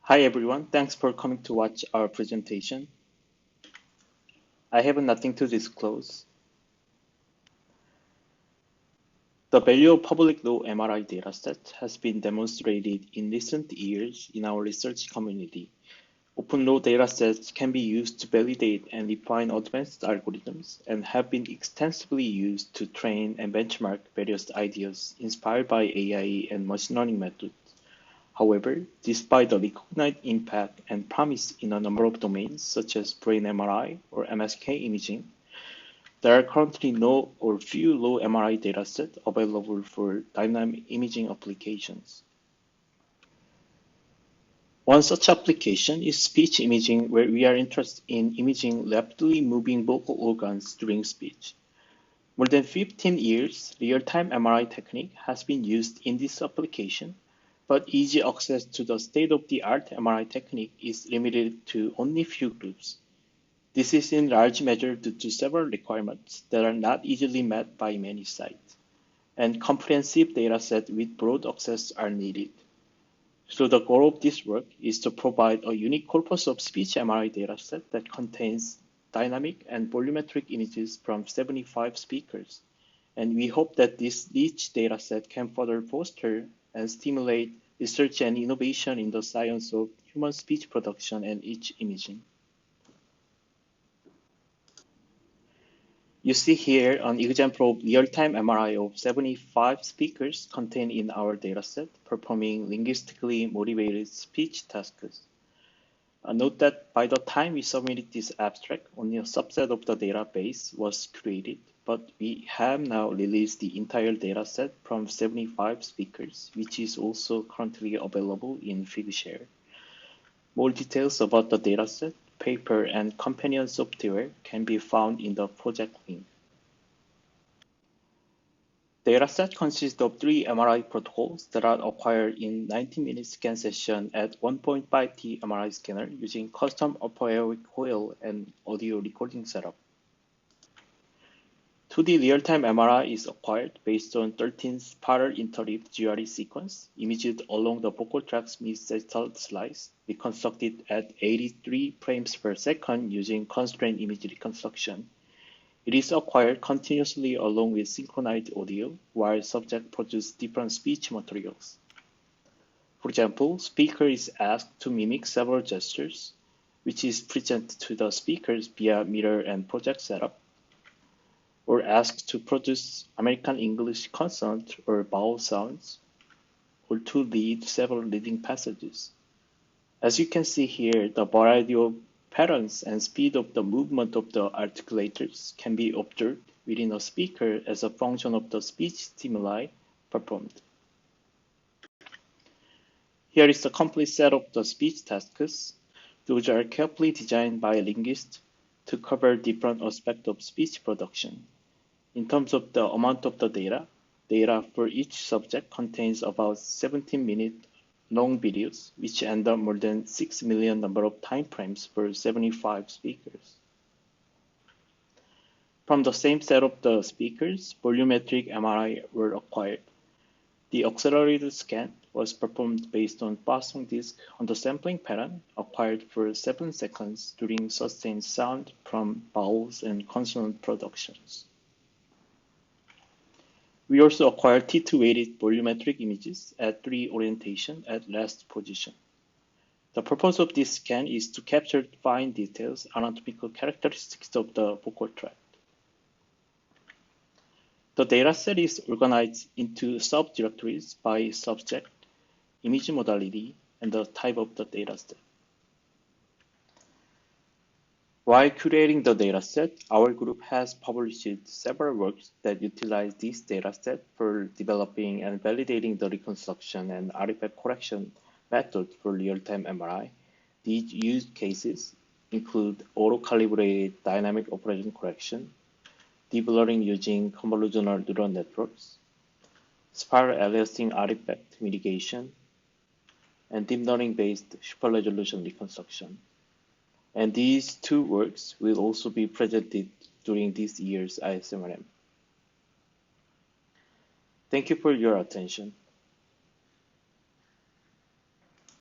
Hi everyone, thanks for coming to watch our presentation. I have nothing to disclose. The value of public law MRI dataset has been demonstrated in recent years in our research community. Open law datasets can be used to validate and refine advanced algorithms and have been extensively used to train and benchmark various ideas inspired by AI and machine learning methods. However, despite the recognized impact and promise in a number of domains, such as brain MRI or MSK imaging, there are currently no or few low MRI datasets available for dynamic imaging applications. One such application is speech imaging, where we are interested in imaging rapidly moving vocal organs during speech. More than 15 years, real-time MRI technique has been used in this application, but easy access to the state-of-the-art MRI technique is limited to only few groups. This is in large measure due to several requirements that are not easily met by many sites, and comprehensive dataset with broad access are needed. So the goal of this work is to provide a unique corpus of speech MRI dataset that contains dynamic and volumetric images from 75 speakers, and we hope that this rich dataset can further foster and stimulate research and innovation in the science of human speech production and speech imaging. You see here an example of real-time MRI of 75 speakers contained in our dataset performing linguistically motivated speech tasks. Note that by the time we submitted this abstract, only a subset of the database was created, but we have now released the entire dataset from 75 speakers, which is also currently available in Figshare. More details about the dataset, paper, and companion software can be found in the project link. Dataset consists of 3 MRI protocols that are acquired in 90-minute scan session at 1.5T MRI scanner using custom upper airway coil and audio recording setup. 2D real-time MRI is acquired based on 13 spiral interleaved GRE sequence imaged along the vocal tract's mid-septal slice, reconstructed at 83 frames per second using constrained image reconstruction. It is acquired continuously along with synchronized audio, while subject produce different speech materials. For example, speaker is asked to mimic several gestures, which is presented to the speakers via mirror and project setup, or asked to produce American English consonant or vowel sounds, or to read several reading passages. As you can see here, the variety of patterns and speed of the movement of the articulators can be observed within a speaker as a function of the speech stimuli performed. Here is the complete set of the speech tasks. Those are carefully designed by linguists to cover different aspects of speech production. In terms of the amount of the data for each subject contains about 17-minute long videos, which end up more than 6 million number of time frames for 75 speakers. From the same set of the speakers, volumetric MRI were acquired. The accelerated scan was performed based on passing disk on the sampling pattern acquired for 7 seconds during sustained sound from vowels and consonant productions. We also acquired T2-weighted volumetric images at 3 orientation at rest position. The purpose of this scan is to capture fine details, anatomical characteristics of the vocal tract. The dataset is organized into subdirectories by subject, image modality, and the type of the dataset. While curating the dataset, our group has published several works that utilize this dataset for developing and validating the reconstruction and artifact correction method for real-time MRI. These use cases include auto-calibrated dynamic operation correction, deep learning using convolutional neural networks, spiral aliasing artifact mitigation, and deep learning-based super-resolution reconstruction. And these 2 works will also be presented during this year's ISMRM. Thank you for your attention.